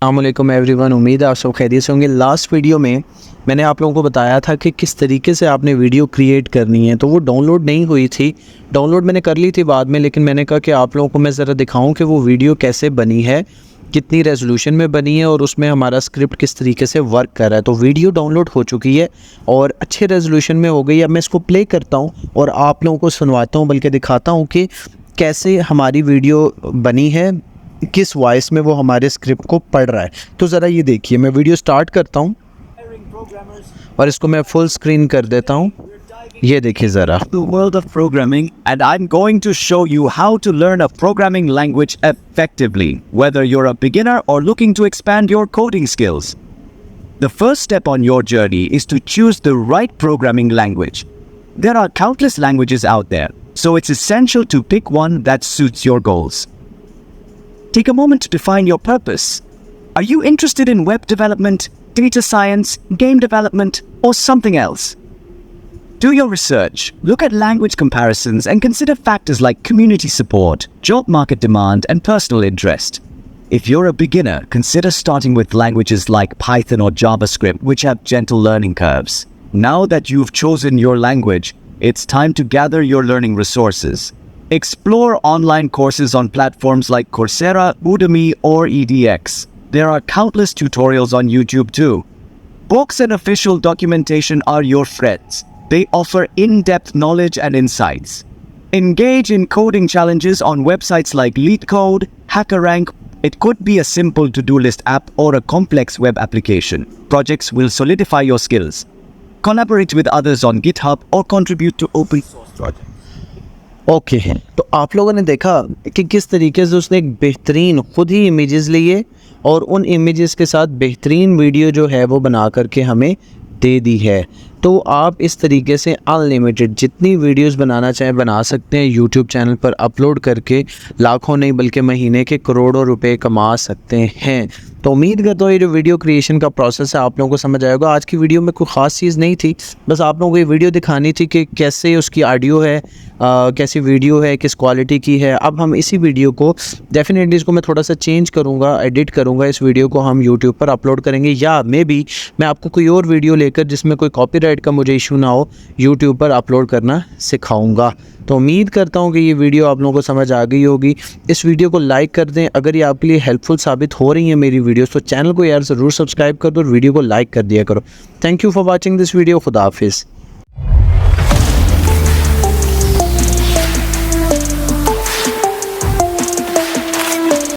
अस्सलामुअलैकुम एवरीवन, उम्मीद है आप सब खैरियत से होंगे। लास्ट वीडियो में मैंने आप लोगों को बताया था कि किस तरीके से आपने वीडियो क्रिएट करनी है, तो वो डाउनलोड नहीं हुई थी। डाउनलोड मैंने कर ली थी बाद में, लेकिन मैंने कहा कि आप लोगों को मैं ज़रा दिखाऊं कि वो वीडियो कैसे बनी है, कितनी रेजोल्यूशन में बनी है और उसमें हमारा स्क्रिप्ट किस तरीके से वर्क कर रहा है। तो वीडियो डाउनलोड हो चुकी है और अच्छे रेजोल्यूशन में हो गई। अब मैं इसको प्ले करता हूँ और आप लोगों को सुनवाता हूँ, बल्कि दिखाता हूँ कि कैसे हमारी वीडियो बनी है, किस वॉइस में वो हमारे स्क्रिप्ट को पढ़ रहा है। तो ज़रा ये देखिए, मैं वीडियो स्टार्ट करता हूँ और इसको मैं फुल स्क्रीन कर देता हूँ। ये देखिए ज़रा। The world of programming, and I'm going to show you how to learn a programming language effectively, whether you're a beginner or looking to expand your coding skills. The first step on your journey is to choose the right programming language. There are countless languages out there, so it's essential to pick one that suits your goals. Take a moment to define your purpose. Are you interested in web development, data science, game development, or something else? Do your research, look at language comparisons, and consider factors like community support, job market demand, and personal interest. If you're a beginner, consider starting with languages like Python or JavaScript, which have gentle learning curves. Now that you've chosen your language, it's time to gather your learning resources. Explore online courses on platforms like Coursera, Udemy, or edX. There are countless tutorials on YouTube too. Books and official documentation are your friends. They offer in-depth knowledge and insights. Engage in coding challenges on websites like LeetCode, HackerRank. It could be a simple to-do list app or a complex web application. Projects will solidify your skills. Collaborate with others on GitHub or contribute to open source projects. Okay तो आप लोगों ने देखा कि किस तरीके से उसने एक बेहतरीन खुद ही इमेजेस लिए और उन इमेजेस के साथ बेहतरीन वीडियो जो है वो बना करके हमें दे दी है। तो आप इस तरीके से अनलिमिटेड जितनी वीडियोस बनाना चाहें बना सकते हैं। यूट्यूब चैनल पर अपलोड करके लाखों नहीं बल्कि महीने के करोड़ों रुपए कमा सकते हैं। तो उम्मीद करता हूँ ये जो वीडियो क्रिएशन का प्रोसेस है आप लोगों को समझ आएगा। आज की वीडियो में कोई ख़ास चीज़ नहीं थी, बस आप लोगों को ये वीडियो दिखानी थी कि कैसे उसकी ऑडियो है, कैसी वीडियो है, किस क्वालिटी की है। अब हम इसी वीडियो को डेफिनेटली इसको मैं थोड़ा सा चेंज करूँगा, एडिट करूँगा। इस वीडियो को हम यूट्यूब पर अपलोड करेंगे या मे बी मैं आपको कोई और वीडियो लेकर जिसमें कोई कॉपीराइट का मुझे इशू ना हो यूट्यूब पर अपलोड करना सिखाऊंगा। तो उम्मीद करता हूँ कि ये वीडियो आप लोगों को समझ आ गई होगी। इस वीडियो को लाइक कर दें अगर ये आपके लिए हेल्पफुल साबित हो रही है मेरी वीडियोस, तो चैनल को यार ज़रूर सब्सक्राइब कर दो और वीडियो को लाइक कर दिया करो। Thank you for watching this video. खुदा हाफिज़।